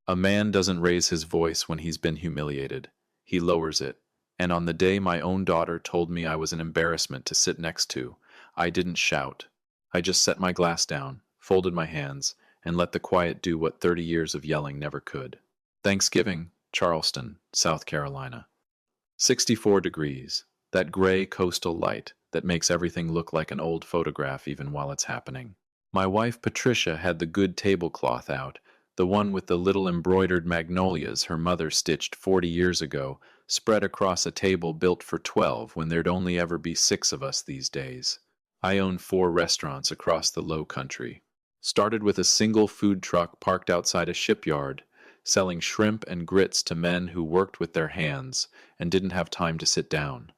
A man doesn't raise his voice when he's been humiliated. He lowers it. And on the day my own daughter told me I was an embarrassment to sit next to, I didn't shout. I just set my glass down, folded my hands, and let the quiet do what 30 years of yelling never could. Thanksgiving, Charleston, South Carolina. 64 degrees. That gray coastal light that makes everything look like an old photograph even while it's happening. My wife Patricia had the good tablecloth out, the one with the little embroidered magnolias her mother stitched 40 years ago, spread across a table built for 12 when there'd only ever be 6 of us these days. I own 4 restaurants across the low country. Started with a single food truck parked outside a shipyard, selling shrimp and grits to men who worked with their hands and didn't have time to sit down.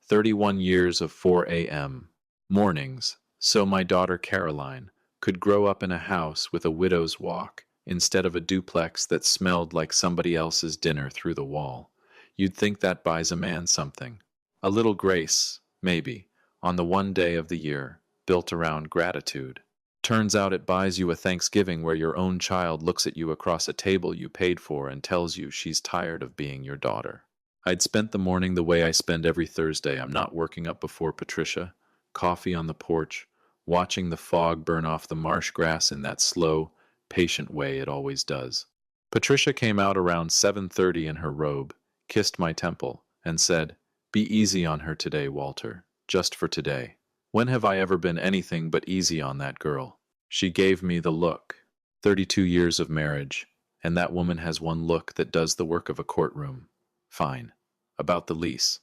31 years of 4 a.m. mornings, so my daughter Caroline could grow up in a house with a widow's walk instead of a duplex that smelled like somebody else's dinner through the wall. You'd think that buys a man something. A little grace, maybe, on the one day of the year, built around gratitude. Turns out it buys you a Thanksgiving where your own child looks at you across a table you paid for and tells you she's tired of being your daughter. I'd spent the morning the way I spend every Thursday. I'm not working up before Patricia. Coffee on the porch, watching the fog burn off the marsh grass in that slow, patient way it always does. Patricia came out around 7:30 in her robe, kissed my temple, and said, "Be easy on her today, Walter, just for today." When have I ever been anything but easy on that girl? She gave me the look. 32 years of marriage, and that woman has one look that does the work of a courtroom. Fine. About the lease.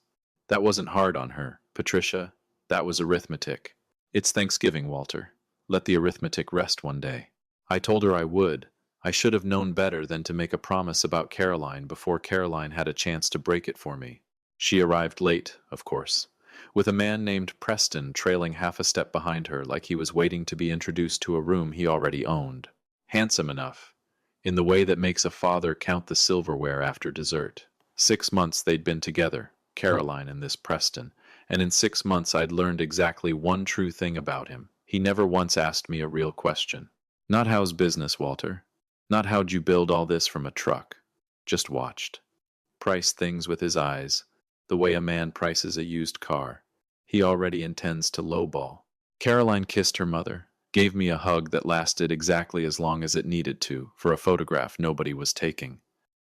That wasn't hard on her, Patricia. That was arithmetic. It's Thanksgiving, Walter. Let the arithmetic rest one day. I told her I would. I should have known better than to make a promise about Caroline before Caroline had a chance to break it for me. She arrived late, of course, with a man named Preston trailing half a step behind her like he was waiting to be introduced to a room he already owned. Handsome enough, in the way that makes a father count the silverware after dessert. 6 months they'd been together, Caroline and this Preston, and in 6 months I'd learned exactly one true thing about him. He never once asked me a real question. Not how's business, Walter. Not how'd you build all this from a truck. Just watched. Priced things with his eyes, the way a man prices a used car. He already intends to lowball. Caroline kissed her mother, gave me a hug that lasted exactly as long as it needed to for a photograph nobody was taking.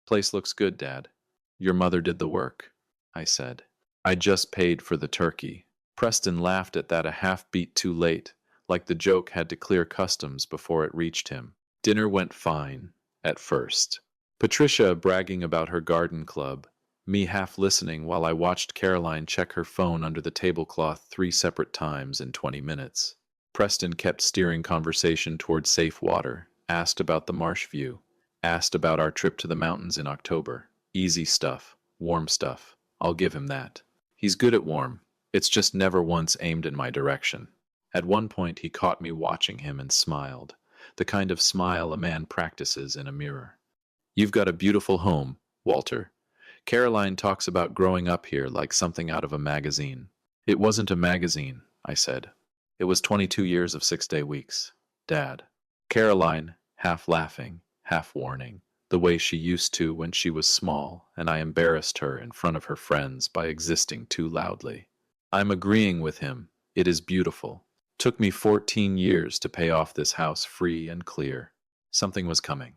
Place looks good, Dad. Your mother did the work, I said. I just paid for the turkey. Preston laughed at that a half-beat too late, like the joke had to clear customs before it reached him. Dinner went fine, at first. Patricia bragging about her garden club, me half listening while I watched Caroline check her phone under the tablecloth 3 separate times in 20 minutes. Preston kept steering conversation toward safe water, asked about the marsh view, asked about our trip to the mountains in October. Easy stuff, warm stuff. I'll give him that. He's good at warm. It's just never once aimed in my direction. At one point he caught me watching him and smiled, the kind of smile a man practices in a mirror. You've got a beautiful home, Walter. Caroline talks about growing up here like something out of a magazine. It wasn't a magazine, I said. It was 22 years of 6-day weeks, Dad. Caroline, half laughing, half warning, the way she used to when she was small and I embarrassed her in front of her friends by existing too loudly. I'm agreeing with him. It is beautiful. Took me 14 years to pay off this house free and clear. Something was coming.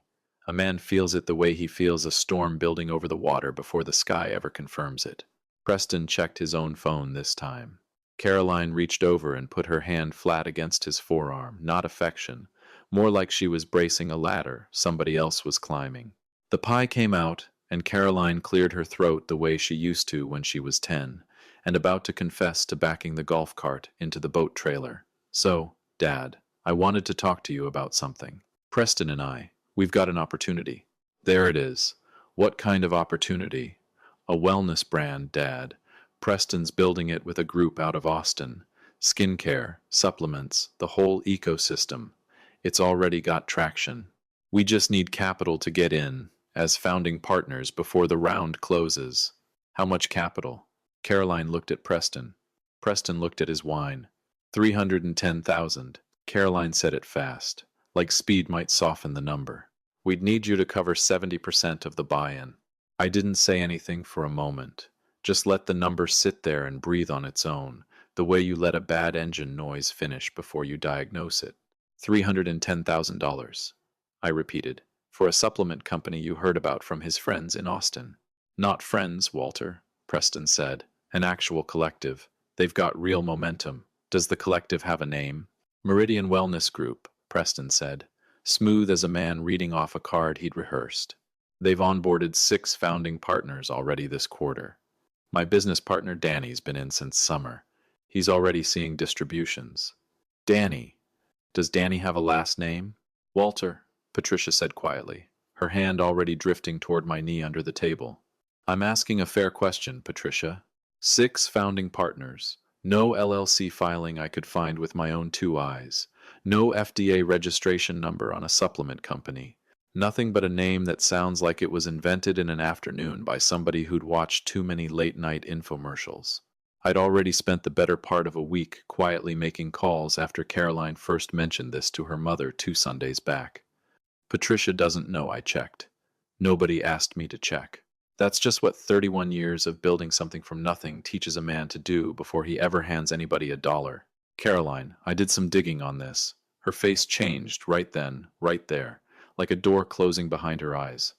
A man feels it the way he feels a storm building over the water before the sky ever confirms it. Preston checked his own phone this time. Caroline reached over and put her hand flat against his forearm, not affection, more like she was bracing a ladder somebody else was climbing. The pie came out, and Caroline cleared her throat the way she used to when she was 10, and about to confess to backing the golf cart into the boat trailer. So, Dad, I wanted to talk to you about something. Preston and we've got an opportunity. There it is. What kind of opportunity? A wellness brand, Dad. Preston's building it with a group out of Austin. Skincare, supplements, the whole ecosystem. It's already got traction. We just need capital to get in, as founding partners before the round closes. How much capital? Caroline looked at Preston. Preston looked at his wine. 310,000. Caroline said it fast, like speed might soften the number. We'd need you to cover 70% of the buy-in. I didn't say anything for a moment. Just let the number sit there and breathe on its own, the way you let a bad engine noise finish before you diagnose it. $310,000, I repeated, for a supplement company you heard about from his friends in Austin. Not friends, Walter, Preston said. An actual collective. They've got real momentum. Does the collective have a name? Meridian Wellness Group, Preston said, smooth as a man reading off a card he'd rehearsed. They've onboarded 6 founding partners already this quarter. My business partner Danny's been in since summer. He's already seeing distributions. Danny. Does Danny have a last name? Walter, Patricia said quietly, her hand already drifting toward my knee under the table. I'm asking a fair question, Patricia. 6 founding partners. No LLC filing I could find with my own 2 eyes. No FDA registration number on a supplement company. Nothing but a name that sounds like it was invented in an afternoon by somebody who'd watched too many late-night infomercials. I'd already spent the better part of a week quietly making calls after Caroline first mentioned this to her mother 2 Sundays back. Patricia doesn't know I checked. Nobody asked me to check. That's just what 31 years of building something from nothing teaches a man to do before he ever hands anybody a dollar. Caroline, I did some digging on this. Her face changed right then, right there, like a door closing behind her eyes.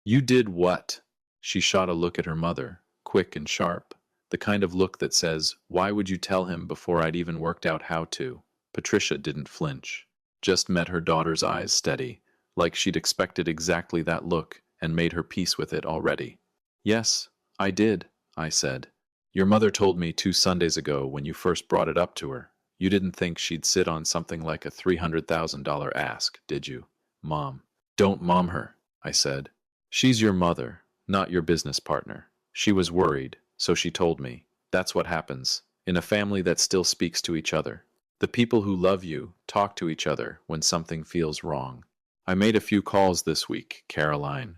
You did what? She shot a look at her mother, quick and sharp. The kind of look that says, why would you tell him before I'd even worked out how to? Patricia didn't flinch, just met her daughter's eyes steady, like she'd expected exactly that look and made her peace with it already. Yes, I did, I said. Your mother told me 2 Sundays ago when you first brought it up to her. You didn't think she'd sit on something like a $300,000 ask, did you? Mom. Don't mom her, I said. She's your mother, not your business partner. She was worried, so she told me. That's what happens in a family that still speaks to each other. The people who love you talk to each other when something feels wrong. I made a few calls this week, Caroline.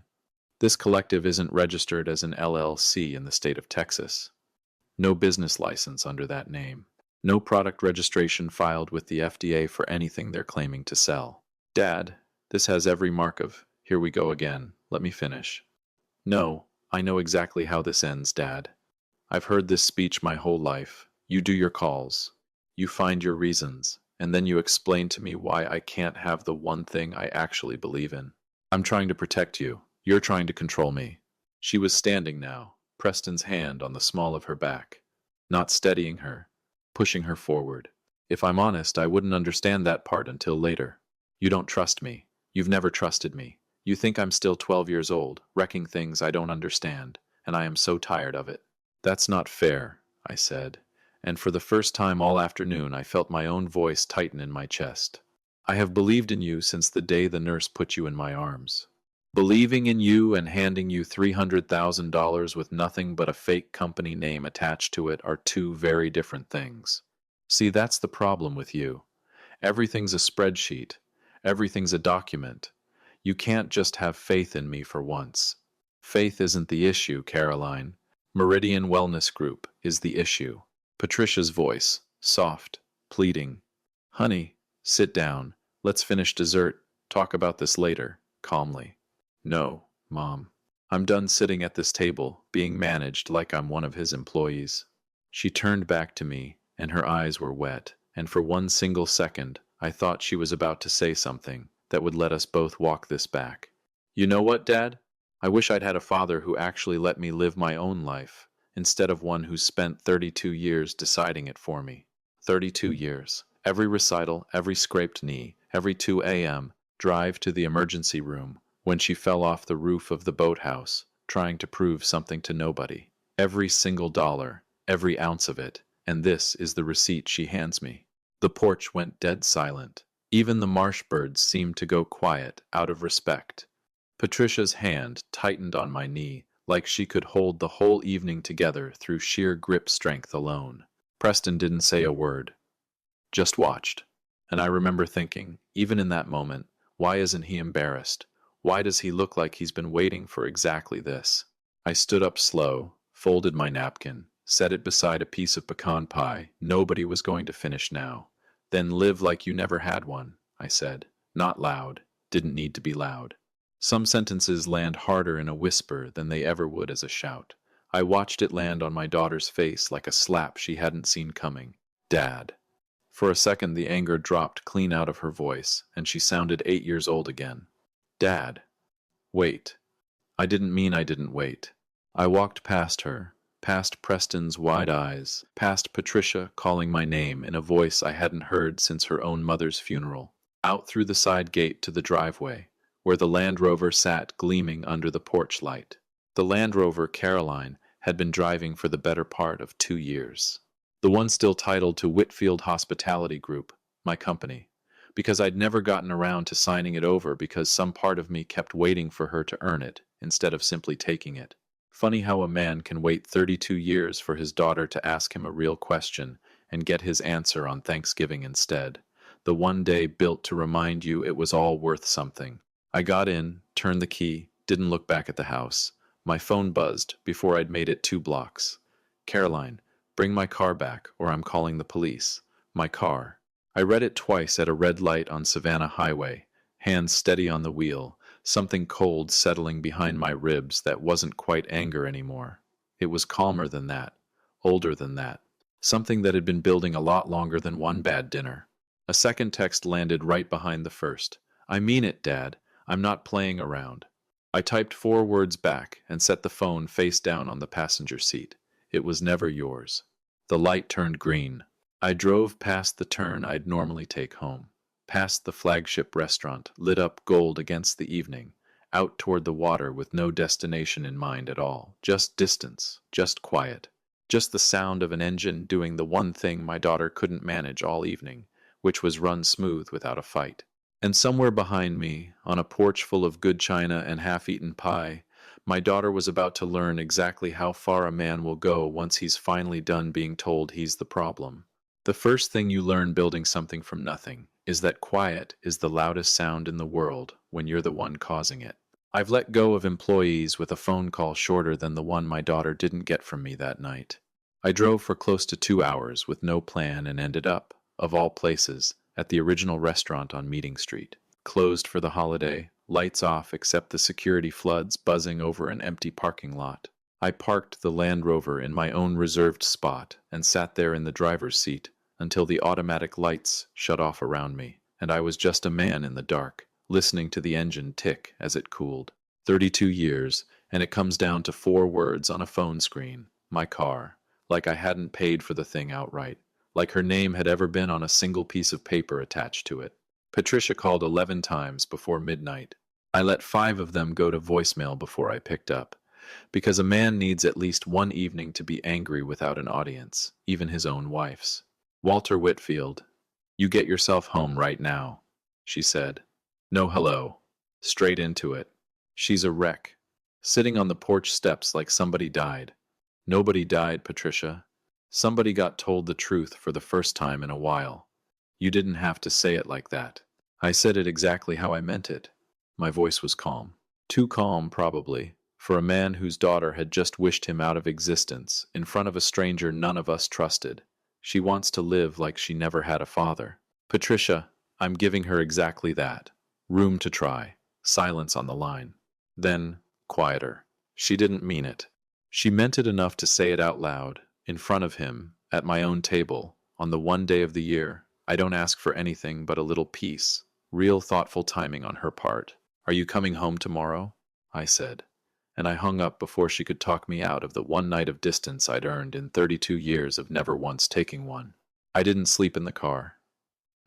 This collective isn't registered as an LLC in the state of Texas. No business license under that name. No product registration filed with the FDA for anything they're claiming to sell. Dad, this has every mark of, here we go again, let me finish. No, I know exactly how this ends, Dad. I've heard this speech my whole life. You do your calls. You find your reasons, and then you explain to me why I can't have the one thing I actually believe in. I'm trying to protect you. You're trying to control me. She was standing now, Preston's hand on the small of her back, not steadying her, pushing her forward. If I'm honest, I wouldn't understand that part until later. You don't trust me. You've never trusted me. You think I'm still 12 years old, wrecking things I don't understand, and I am so tired of it. That's not fair, I said, and for the first time all afternoon I felt my own voice tighten in my chest. I have believed in you since the day the nurse put you in my arms. Believing in you and handing you $300,000 with nothing but a fake company name attached to it are 2 very different things. See, that's the problem with you. Everything's a spreadsheet. Everything's a document. You can't just have faith in me for once. Faith isn't the issue, Caroline. Meridian Wellness Group is the issue. Patricia's voice, soft, pleading. Honey, sit down. Let's finish dessert. Talk about this later, calmly. No, Mom. I'm done sitting at this table, being managed like I'm one of his employees. She turned back to me, and her eyes were wet, and for one single second, I thought she was about to say something that would let us both walk this back. You know what, Dad? I wish I'd had a father who actually let me live my own life, instead of one who spent 32 years deciding it for me. 32 years. Every recital, every scraped knee, every 2 a.m. drive to the emergency room, when she fell off the roof of the boathouse, trying to prove something to nobody. Every single dollar, every ounce of it, and this is the receipt she hands me. The porch went dead silent. Even the marsh birds seemed to go quiet, out of respect. Patricia's hand tightened on my knee, like she could hold the whole evening together through sheer grip strength alone. Preston didn't say a word, just watched. And I remember thinking, even in that moment, why isn't he embarrassed? Why does he look like he's been waiting for exactly this? I stood up slow, folded my napkin, set it beside a piece of pecan pie nobody was going to finish now. Then live like you never had one, I said. Not loud. Didn't need to be loud. Some sentences land harder in a whisper than they ever would as a shout. I watched it land on my daughter's face like a slap she hadn't seen coming. Dad. For a second the anger dropped clean out of her voice, and she sounded 8 years old again. Dad. Wait. I didn't mean I didn't wait. I walked past her, past Preston's wide eyes, past Patricia calling my name in a voice I hadn't heard since her own mother's funeral, out through the side gate to the driveway, where the Land Rover sat gleaming under the porch light. The Land Rover Caroline had been driving for the better part of 2 years. The one still titled to Whitfield Hospitality Group, my company, because I'd never gotten around to signing it over because some part of me kept waiting for her to earn it instead of simply taking it. Funny how a man can wait 32 years for his daughter to ask him a real question and get his answer on Thanksgiving instead. The one day built to remind you it was all worth something. I got in, turned the key, didn't look back at the house. My phone buzzed before I'd made it 2 blocks. Caroline, bring my car back or I'm calling the police. My car. I read it twice at a red light on Savannah Highway, hands steady on the wheel, something cold settling behind my ribs that wasn't quite anger anymore. It was calmer than that, older than that, something that had been building a lot longer than one bad dinner. A second text landed right behind the first. I mean it, Dad. I'm not playing around. I typed 4 words back and set the phone face down on the passenger seat. It was never yours. The light turned green. I drove past the turn I'd normally take home, past the flagship restaurant, lit up gold against the evening, out toward the water with no destination in mind at all, just distance, just quiet, just the sound of an engine doing the one thing my daughter couldn't manage all evening, which was run smooth without a fight. And somewhere behind me, on a porch full of good china and half-eaten pie, my daughter was about to learn exactly how far a man will go once he's finally done being told he's the problem. The first thing you learn building something from nothing is that quiet is the loudest sound in the world when you're the one causing it. I've let go of employees with a phone call shorter than the one my daughter didn't get from me that night. I drove for close to 2 hours with no plan and ended up, of all places, at the original restaurant on Meeting Street. Closed for the holiday, lights off except the security floods buzzing over an empty parking lot. I parked the Land Rover in my own reserved spot and sat there in the driver's seat until the automatic lights shut off around me, and I was just a man in the dark, listening to the engine tick as it cooled. 32 years, and it comes down to 4 words on a phone screen. My car. Like I hadn't paid for the thing outright. Like her name had ever been on a single piece of paper attached to it. Patricia called 11 times before midnight. I let 5 of them go to voicemail before I picked up, because a man needs at least one evening to be angry without an audience, even his own wife's. Walter Whitfield, you get yourself home right now, she said. No hello. Straight into it. She's a wreck. Sitting on the porch steps like somebody died. Nobody died, Patricia. Somebody got told the truth for the first time in a while. You didn't have to say it like that. I said it exactly how I meant it. My voice was calm. Too calm, probably, for a man whose daughter had just wished him out of existence in front of a stranger none of us trusted. She wants to live like she never had a father. Patricia, I'm giving her exactly that. Room to try. Silence on the line. Then, quieter. She didn't mean it. She meant it enough to say it out loud, in front of him, at my own table, on the one day of the year. I don't ask for anything but a little peace. Real thoughtful timing on her part. Are you coming home tomorrow? I said. And I hung up before she could talk me out of the one night of distance I'd earned in 32 years of never once taking one. I didn't sleep in the car.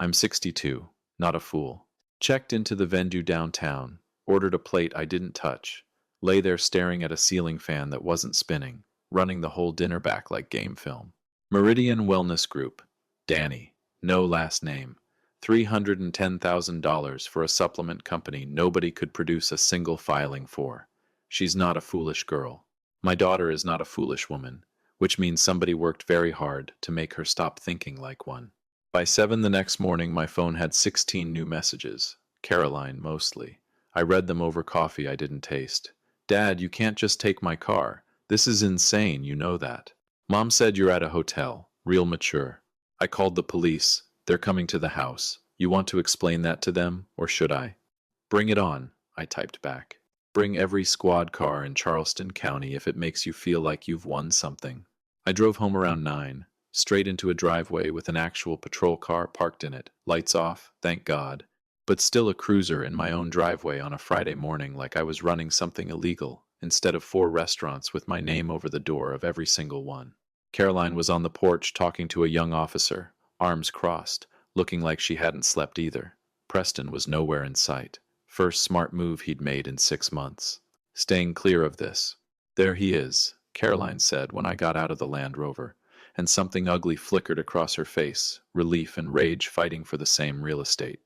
I'm 62, not a fool. Checked into the venue downtown, ordered a plate I didn't touch, lay there staring at a ceiling fan that wasn't spinning, running the whole dinner back like game film. Meridian Wellness Group. Danny. No last name. $310,000 for a supplement company nobody could produce a single filing for. She's not a foolish girl. My daughter is not a foolish woman, which means somebody worked very hard to make her stop thinking like one. By 7 the next morning, my phone had 16 new messages. Caroline, mostly. I read them over coffee I didn't taste. Dad, you can't just take my car. This is insane, you know that. Mom said you're at a hotel. Real mature. I called the police. They're coming to the house. You want to explain that to them, or should I? Bring it on. I typed back. Bring every squad car in Charleston County if it makes you feel like you've won something. I drove home around 9, straight into a driveway with an actual patrol car parked in it, lights off, thank God, but still a cruiser in my own driveway on a Friday morning like I was running something illegal, instead of 4 restaurants with my name over the door of every single one. Caroline was on the porch talking to a young officer, arms crossed, looking like she hadn't slept either. Preston was nowhere in sight. First smart move he'd made in 6 months. Staying clear of this. There he is, Caroline said when I got out of the Land Rover, and something ugly flickered across her face, relief and rage fighting for the same real estate.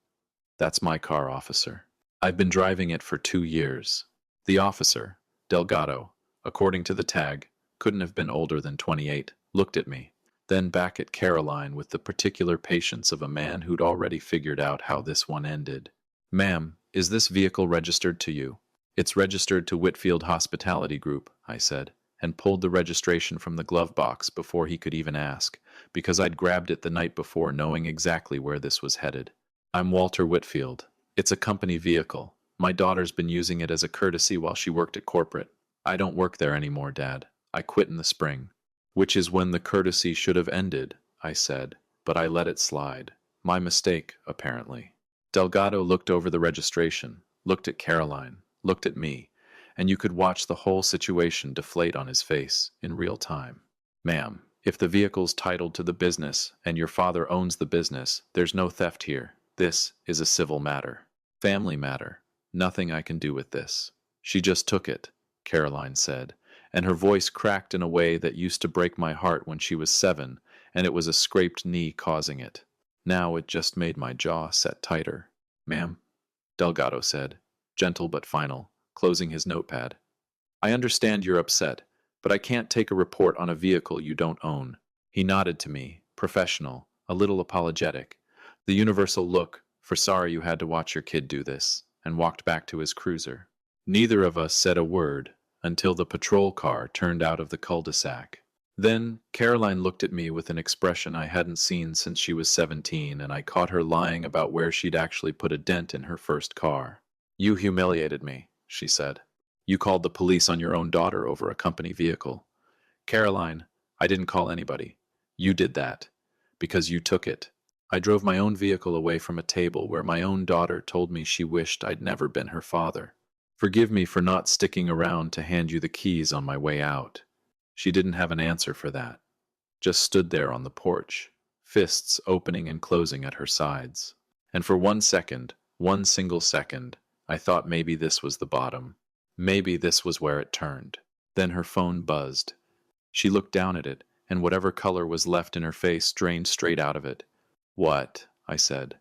That's my car, officer. I've been driving it for 2 years. The officer, Delgado, according to the tag, couldn't have been older than 28, looked at me, then back at Caroline with the particular patience of a man who'd already figured out how this one ended. Ma'am, is this vehicle registered to you? It's registered to Whitfield Hospitality Group, I said, and pulled the registration from the glove box before he could even ask, because I'd grabbed it the night before knowing exactly where this was headed. I'm Walter Whitfield. It's a company vehicle. My daughter's been using it as a courtesy while she worked at corporate. I don't work there anymore, Dad. I quit in the spring. Which is when the courtesy should have ended, I said, but I let it slide. My mistake, apparently. Delgado looked over the registration, looked at Caroline, looked at me, and you could watch the whole situation deflate on his face in real time. Ma'am, if the vehicle's titled to the business and your father owns the business, there's no theft here. This is a civil matter. Family matter. Nothing I can do with this. She just took it, Caroline said, and her voice cracked in a way that used to break my heart when she was 7, and it was a scraped knee causing it. Now it just made my jaw set tighter. Ma'am, Delgado said, gentle but final, closing his notepad. I understand you're upset, but I can't take a report on a vehicle you don't own. He nodded to me, professional, a little apologetic. The universal look, for sorry you had to watch your kid do this, and walked back to his cruiser. Neither of us said a word until the patrol car turned out of the cul-de-sac. Then Caroline looked at me with an expression I hadn't seen since she was 17, and I caught her lying about where she'd actually put a dent in her first car. You humiliated me, she said. You called the police on your own daughter over a company vehicle. Caroline, I didn't call anybody. You did that. Because you took it. I drove my own vehicle away from a table where my own daughter told me she wished I'd never been her father. Forgive me for not sticking around to hand you the keys on my way out. She didn't have an answer for that. Just stood there on the porch, fists opening and closing at her sides. And for 1 second, 1 single second, I thought maybe this was the bottom. Maybe this was where it turned. Then her phone buzzed. She looked down at it, and whatever color was left in her face drained straight out of it. What? I said.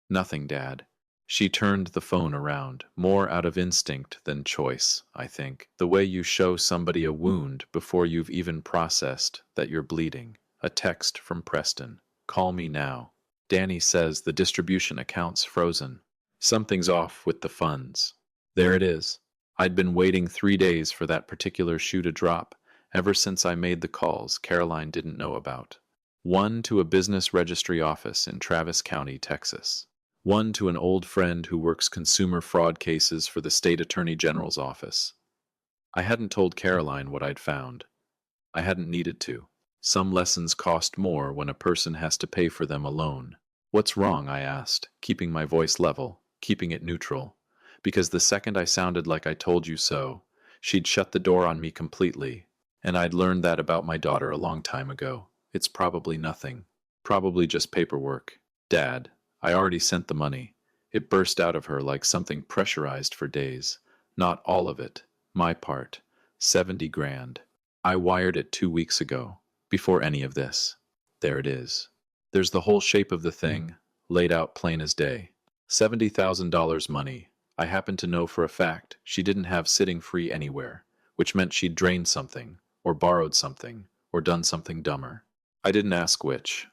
Nothing, Dad. She turned the phone around, more out of instinct than choice, I think. The way you show somebody a wound before you've even processed that you're bleeding. A text from Preston. Call me now. Danny says the distribution account's frozen. Something's off with the funds. There it is. I'd been waiting 3 days for that particular shoe to drop, ever since I made the calls Caroline didn't know about. One to a business registry office in Travis County, Texas. One to an old friend who works consumer fraud cases for the state attorney general's office. I hadn't told Caroline what I'd found. I hadn't needed to. Some lessons cost more when a person has to pay for them alone. What's wrong? I asked, keeping my voice level, keeping it neutral. Because the second I sounded like I told you so, she'd shut the door on me completely. And I'd learned that about my daughter a long time ago. It's probably nothing. Probably just paperwork. Dad, I already sent the money. It burst out of her like something pressurized for days. Not all of it. My part. 70 grand. I wired it 2 weeks ago, before any of this. There it is. There's the whole shape of the thing, laid out plain as day. $70,000 money. I happen to know for a fact she didn't have sitting free anywhere, which meant she'd drained something, or borrowed something, or done something dumber. I didn't ask which.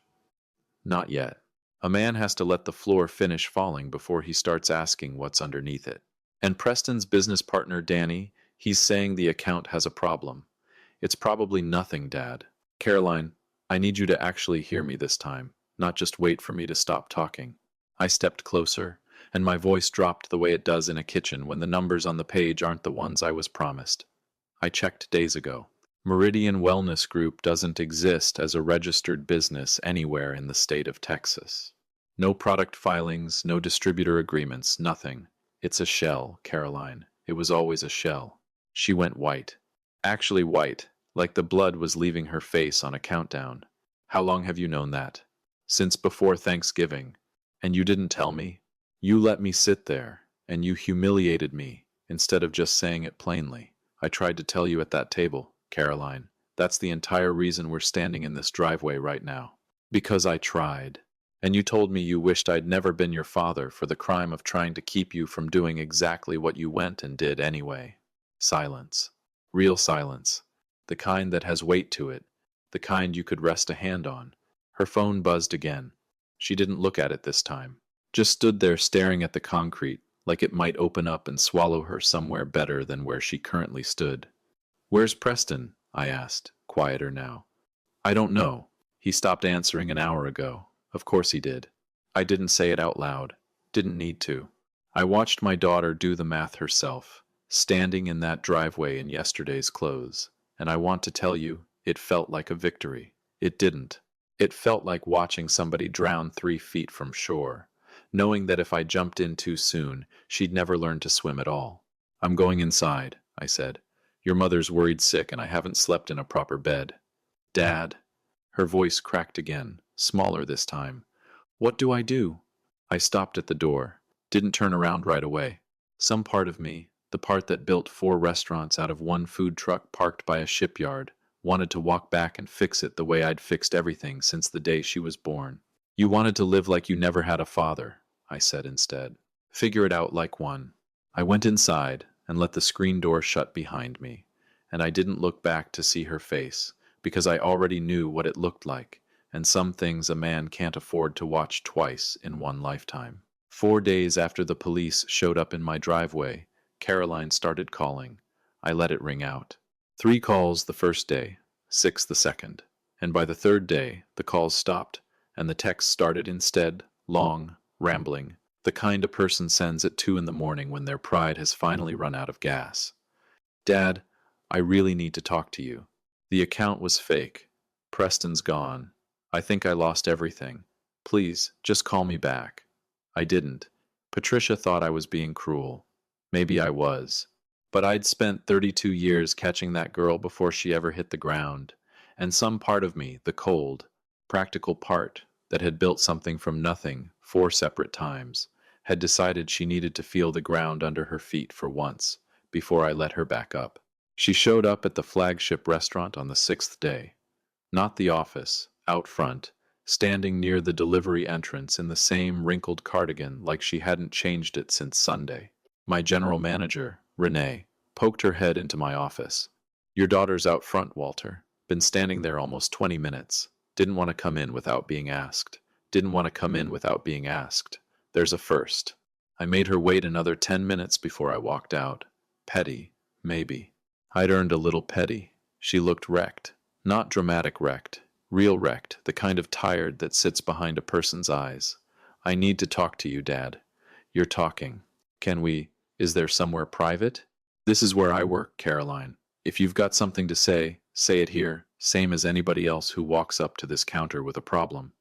Not yet. A man has to let the floor finish falling before he starts asking what's underneath it. And Preston's business partner, Danny, he's saying the account has a problem. It's probably nothing, Dad. Caroline, I need you to actually hear me this time, not just wait for me to stop talking. I stepped closer, and my voice dropped the way it does in a kitchen when the numbers on the page aren't the ones I was promised. I checked days ago. Meridian Wellness Group doesn't exist as a registered business anywhere in the state of Texas. No product filings, no distributor agreements, nothing. It's a shell, Caroline. It was always a shell. She went white. Actually white, like the blood was leaving her face on a countdown. How long have you known that? Since before Thanksgiving. And you didn't tell me? You let me sit there, and you humiliated me, instead of just saying it plainly. I tried to tell you at that table, Caroline. That's the entire reason we're standing in this driveway right now. Because I tried. And you told me you wished I'd never been your father for the crime of trying to keep you from doing exactly what you went and did anyway. Silence. Real silence. The kind that has weight to it. The kind you could rest a hand on. Her phone buzzed again. She didn't look at it this time. Just stood there staring at the concrete, like it might open up and swallow her somewhere better than where she currently stood. "Where's Preston?" I asked, quieter now. "I don't know. He stopped answering an hour ago. Of course he did." I didn't say it out loud. Didn't need to. I watched my daughter do the math herself, standing in that driveway in yesterday's clothes, and I want to tell you, it felt like a victory. It didn't. It felt like watching somebody drown 3 feet from shore, knowing that if I jumped in too soon, she'd never learn to swim at all. "I'm going inside," I said. "Your mother's worried sick and I haven't slept in a proper bed." "Dad." Her voice cracked again, smaller this time. "What do I do?" I stopped at the door, didn't turn around right away. Some part of me, the part that built 4 restaurants out of 1 food truck parked by a shipyard, wanted to walk back and fix it the way I'd fixed everything since the day she was born. "You wanted to live like you never had a father," I said instead. "Figure it out like one." I went inside and let the screen door shut behind me, and I didn't look back to see her face, because I already knew what it looked like, and some things a man can't afford to watch twice in one lifetime. 4 days after the police showed up in my driveway, Caroline started calling. I let it ring out. 3 calls the first day, 6 the second, and by the 3rd day, the calls stopped, and the texts started instead, long, rambling, the kind a person sends at 2 in the morning when their pride has finally run out of gas. "Dad, I really need to talk to you. The account was fake. Preston's gone. I think I lost everything. Please, just call me back." I didn't. Patricia thought I was being cruel. Maybe I was. But I'd spent 32 years catching that girl before she ever hit the ground, and some part of me, the cold, practical part that had built something from nothing 4 separate times, had decided she needed to feel the ground under her feet for once, before I let her back up. She showed up at the flagship restaurant on the 6th day. Not the office, out front, standing near the delivery entrance in the same wrinkled cardigan like she hadn't changed it since Sunday. My general manager, Renee, poked her head into my office. "Your daughter's out front, Walter. Been standing there almost 20 minutes. Didn't want to come in without being asked. Didn't want to come in without being asked. There's a first." I made her wait another 10 minutes before I walked out. Petty, maybe. I'd earned a little petty. She looked wrecked. Not dramatic wrecked. Real wrecked, the kind of tired that sits behind a person's eyes. "I need to talk to you, Dad." "You're talking. Can we? Is there somewhere private?" "This is where I work, Caroline. If you've got something to say it here, same as anybody else who walks up to this counter with a problem."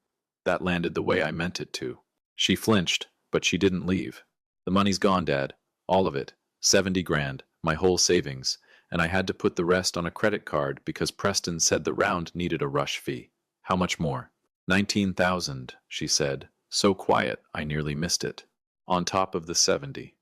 That landed the way I meant it to. She flinched, but she didn't leave. "The money's gone, Dad. All of it. 70 grand, my whole savings, and I had to put the rest on a credit card because Preston said the round needed a rush fee." "How much more?" 19,000, she said, so quiet I nearly missed it. "On top of the 70.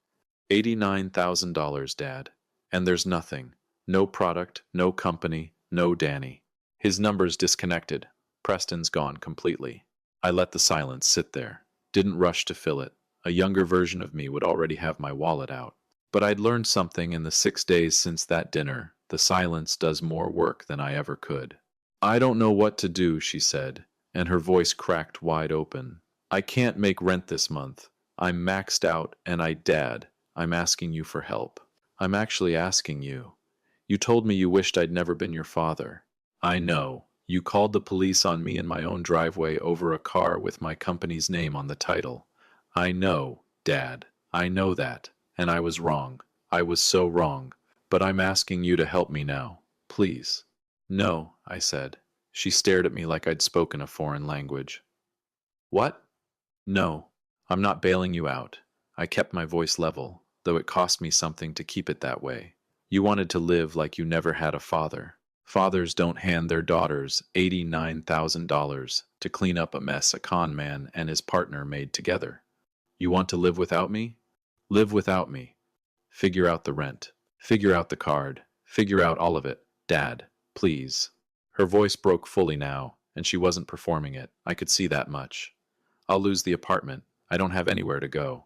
$89,000, Dad. And there's nothing. No product, no company, no Danny. His number's disconnected. Preston's gone completely." I let the silence sit there. Didn't rush to fill it. A younger version of me would already have my wallet out. But I'd learned something in the 6 days since that dinner. The silence does more work than I ever could. "I don't know what to do," she said, and her voice cracked wide open. "I can't make rent this month. I'm maxed out, and Dad, I'm asking you for help. I'm actually asking you. You told me you wished I'd never been your father. I know. You called the police on me in my own driveway over a car with my company's name on the title. I know. Dad, I know that, and I was wrong. I was so wrong. But I'm asking you to help me now. Please. No, I said. She stared at me like I'd spoken a foreign language. What? No, I'm not bailing you out. I kept my voice level, though it cost me something to keep it that way. You wanted to live like you never had a father. Fathers don't hand their daughters $89,000 to clean up a mess a con man and his partner made together. You want to live without me? Live without me. Figure out the rent. Figure out the card. Figure out all of it. Dad, please. Her voice broke fully now, and she wasn't performing it. I could see that much. I'll lose the apartment. I don't have anywhere to go.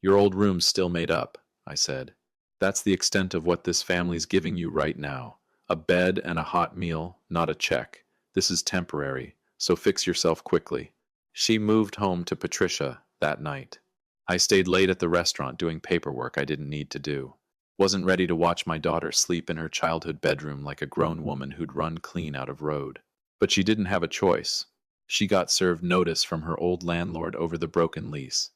Your old room's still made up, I said. That's the extent of what this family's giving you right now. A bed and a hot meal, not a check. This is temporary, so fix yourself quickly. She moved home to Patricia that night. I stayed late at the restaurant doing paperwork I didn't need to do. Wasn't ready to watch my daughter sleep in her childhood bedroom like a grown woman who'd run clean out of road. But she didn't have a choice. She got served notice from her old landlord over the broken lease.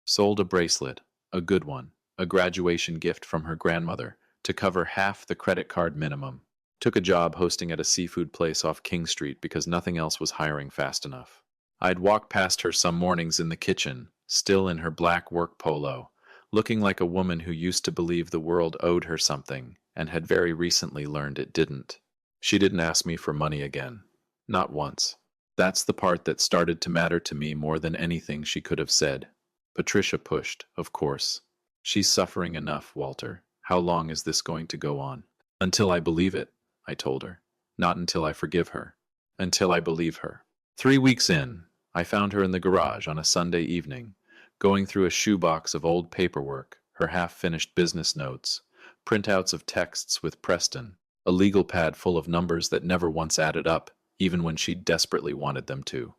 Sold a bracelet, a good one, a graduation gift from her grandmother, to cover half the credit card minimum. Took a job hosting at a seafood place off King Street because nothing else was hiring fast enough. I'd walk past her some mornings in the kitchen, still in her black work polo, looking like a woman who used to believe the world owed her something and had very recently learned it didn't. She didn't ask me for money again. Not once. That's the part that started to matter to me more than anything she could have said. Patricia pushed, of course. She's suffering enough, Walter. How long is this going to go on? Until I believe it, I told her. Not until I forgive her. Until I believe her. 3 weeks in, I found her in the garage on a Sunday evening, going through a shoebox of old paperwork, her half-finished business notes, printouts of texts with Preston, a legal pad full of numbers that never once added up, even when she desperately wanted them to.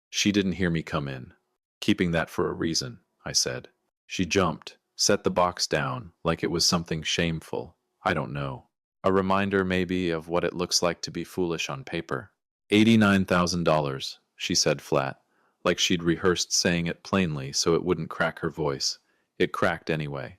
She didn't hear me come in. Keeping that for a reason, I said. She jumped, set the box down like it was something shameful. I don't know. A reminder, maybe, of what it looks like to be foolish on paper. $89,000, she said flat, like she'd rehearsed saying it plainly so it wouldn't crack her voice. It cracked anyway.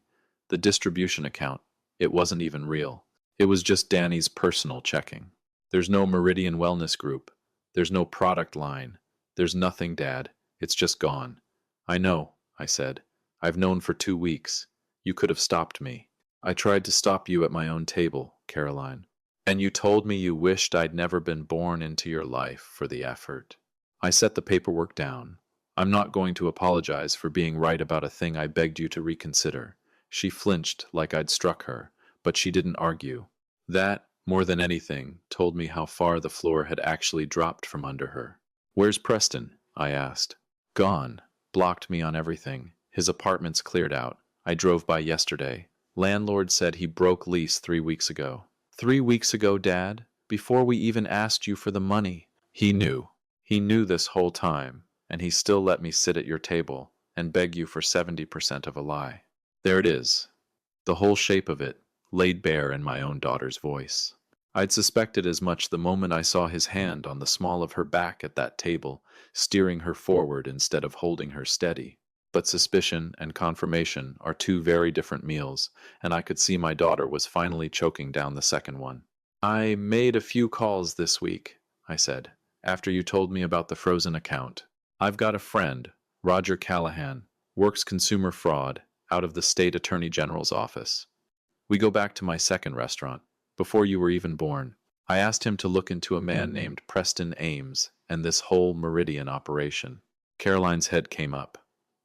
The distribution account, it wasn't even real. It was just Danny's personal checking. There's no Meridian Wellness Group. There's no product line. There's nothing, Dad. It's just gone. I know, I said. I've known for 2 weeks. You could have stopped me. I tried to stop you at my own table, Caroline. And you told me you wished I'd never been born into your life for the effort. I set the paperwork down. I'm not going to apologize for being right about a thing I begged you to reconsider. She flinched like I'd struck her, but she didn't argue. That, more than anything, told me how far the floor had actually dropped from under her. Where's Preston? I asked. Gone. Blocked me on everything. His apartment's cleared out. I drove by yesterday. Landlord said he broke lease 3 weeks ago. 3 weeks ago, Dad? Before we even asked you for the money. He knew. He knew this whole time, and he still let me sit at your table and beg you for 70% of a lie. There it is. The whole shape of it, laid bare in my own daughter's voice. I'd suspected as much the moment I saw his hand on the small of her back at that table, steering her forward instead of holding her steady. But suspicion and confirmation are 2 very different meals, and I could see my daughter was finally choking down the second one. I made a few calls this week, I said, after you told me about the frozen account. I've got a friend, Roger Callahan, works consumer fraud out of the state attorney general's office. We go back to my second restaurant, before you were even born. I asked him to look into a man named Preston Ames and this whole Meridian operation. Caroline's head came up.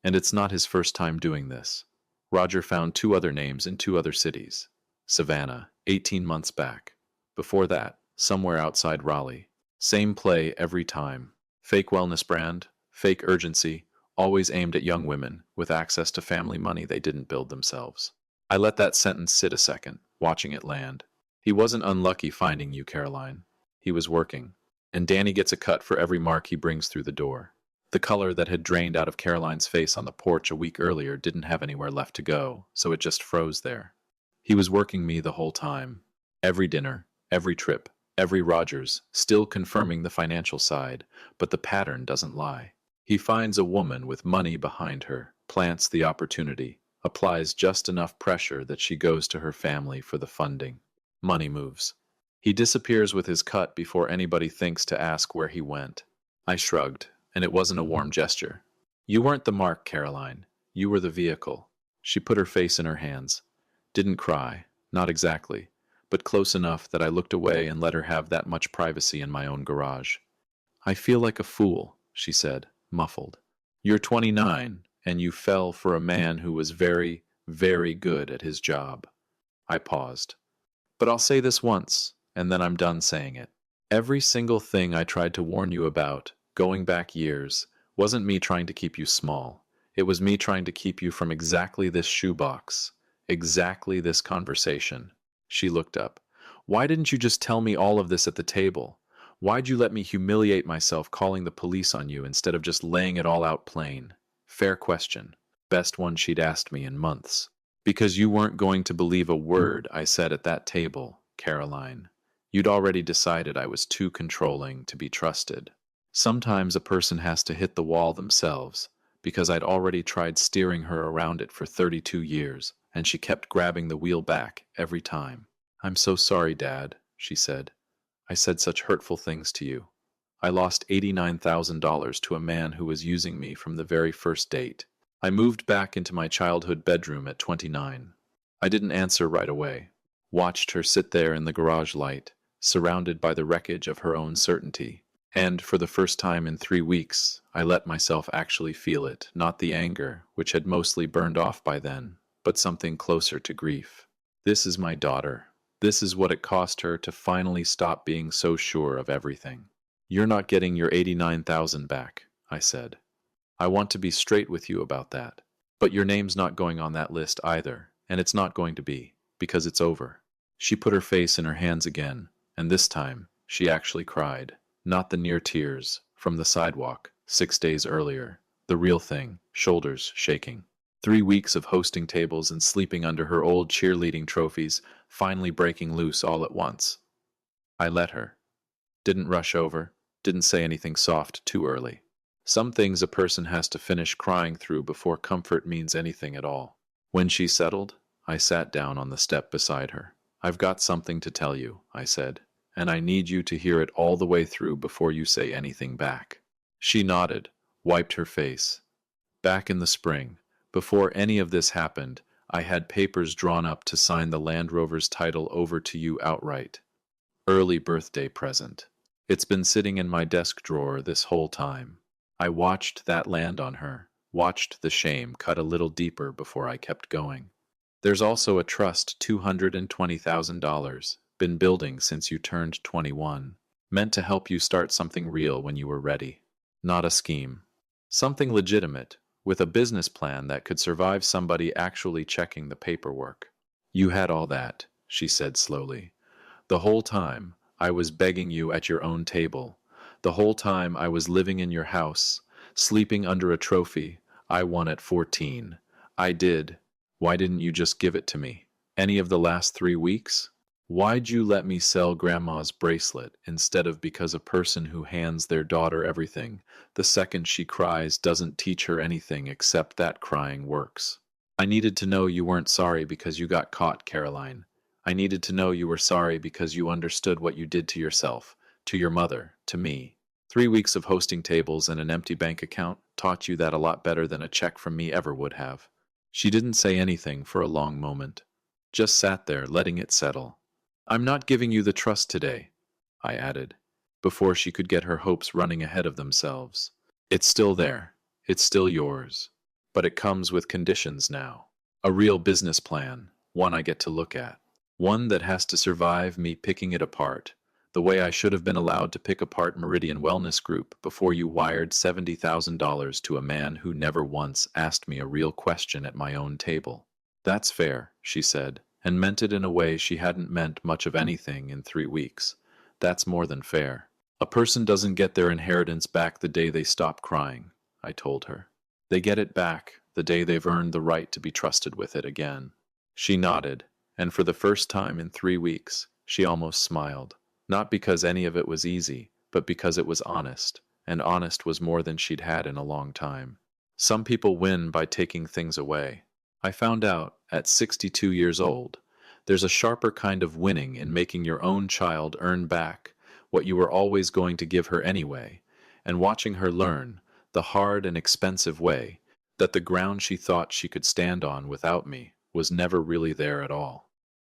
And it's not his first time doing this. Roger found 2 other names in 2 other cities. Savannah, 18 months back. Before that, somewhere outside Raleigh. Same play every time. Fake wellness brand, fake urgency, always aimed at young women with access to family money they didn't build themselves. I let that sentence sit a second, watching it land. He wasn't unlucky finding you, Caroline. He was working. And Danny gets a cut for every mark he brings through the door. The color that had drained out of Caroline's face on the porch a week earlier didn't have anywhere left to go, so it just froze there. He was working me the whole time. Every dinner, every trip, every Rogers, still confirming the financial side, but the pattern doesn't lie. He finds a woman with money behind her, plants the opportunity, applies just enough pressure that she goes to her family for the funding. Money moves. He disappears with his cut before anybody thinks to ask where he went. I shrugged, and it wasn't a warm gesture. You weren't the mark, Caroline. You were the vehicle. She put her face in her hands. Didn't cry, not exactly, but close enough that I looked away and let her have that much privacy in my own garage. I feel like a fool, she said, muffled. You're 29, and you fell for a man who was very, very good at his job. I paused. But I'll say this once, and then I'm done saying it. Every single thing I tried to warn you about, going back years, wasn't me trying to keep you small. It was me trying to keep you from exactly this shoebox, exactly this conversation. She looked up. Why didn't you just tell me all of this at the table? Why'd you let me humiliate myself calling the police on you instead of just laying it all out plain? Fair question. Best one she'd asked me in months. Because you weren't going to believe a word I said at that table, Caroline. You'd already decided I was too controlling to be trusted. Sometimes a person has to hit the wall themselves, because I'd already tried steering her around it for 32 years, and she kept grabbing the wheel back every time. I'm so sorry, Dad, she said. I said such hurtful things to you. I lost $89,000 to a man who was using me from the very first date. I moved back into my childhood bedroom at 29. I didn't answer right away. Watched her sit there in the garage light, surrounded by the wreckage of her own certainty. And for the first time in 3 weeks, I let myself actually feel it, not the anger, which had mostly burned off by then, but something closer to grief. This is my daughter. This is what it cost her to finally stop being so sure of everything. You're not getting your $89,000 back, I said. I want to be straight with you about that. But your name's not going on that list either, and it's not going to be, because it's over. She put her face in her hands again, and this time, she actually cried. Not the near tears, from the sidewalk, 6 days earlier. The real thing, shoulders shaking. 3 weeks of hosting tables and sleeping under her old cheerleading trophies, finally breaking loose all at once. I let her. Didn't rush over, didn't say anything soft too early. Some things a person has to finish crying through before comfort means anything at all. When she settled, I sat down on the step beside her. I've got something to tell you, I said, and I need you to hear it all the way through before you say anything back. She nodded, wiped her face. Back in the spring, before any of this happened, I had papers drawn up to sign the Land Rover's title over to you outright. Early birthday present. It's been sitting in my desk drawer this whole time. I watched that land on her, watched the shame cut a little deeper before I kept going. There's also a trust, $220,000, been building since you turned 21, meant to help you start something real when you were ready. Not a scheme. Something legitimate, with a business plan that could survive somebody actually checking the paperwork. You had all that, she said slowly. The whole time, I was begging you at your own table. The whole time I was living in your house, sleeping under a trophy. I won at 14. I did. Why didn't you just give it to me? Any of the last 3 weeks? Why'd you let me sell Grandma's bracelet instead of because a person who hands their daughter everything, the second she cries, doesn't teach her anything except that crying works? I needed to know you weren't sorry because you got caught, Caroline. I needed to know you were sorry because you understood what you did to yourself, to your mother, to me. 3 weeks of hosting tables and an empty bank account taught you that a lot better than a check from me ever would have. She didn't say anything for a long moment, just sat there letting it settle. I'm not giving you the trust today, I added, before she could get her hopes running ahead of themselves. It's still there. It's still yours. But it comes with conditions now. A real business plan, one I get to look at. One that has to survive me picking it apart, the way I should have been allowed to pick apart Meridian Wellness Group before you wired $70,000 to a man who never once asked me a real question at my own table. That's fair, she said, and meant it in a way she hadn't meant much of anything in 3 weeks. That's more than fair. A person doesn't get their inheritance back the day they stop crying, I told her. They get it back the day they've earned the right to be trusted with it again. She nodded, and for the first time in 3 weeks, she almost smiled. Not because any of it was easy, but because it was honest, and honest was more than she'd had in a long time. Some people win by taking things away. I found out, at 62 years old, there's a sharper kind of winning in making your own child earn back what you were always going to give her anyway, and watching her learn, the hard and expensive way, that the ground she thought she could stand on without me was never really there at all.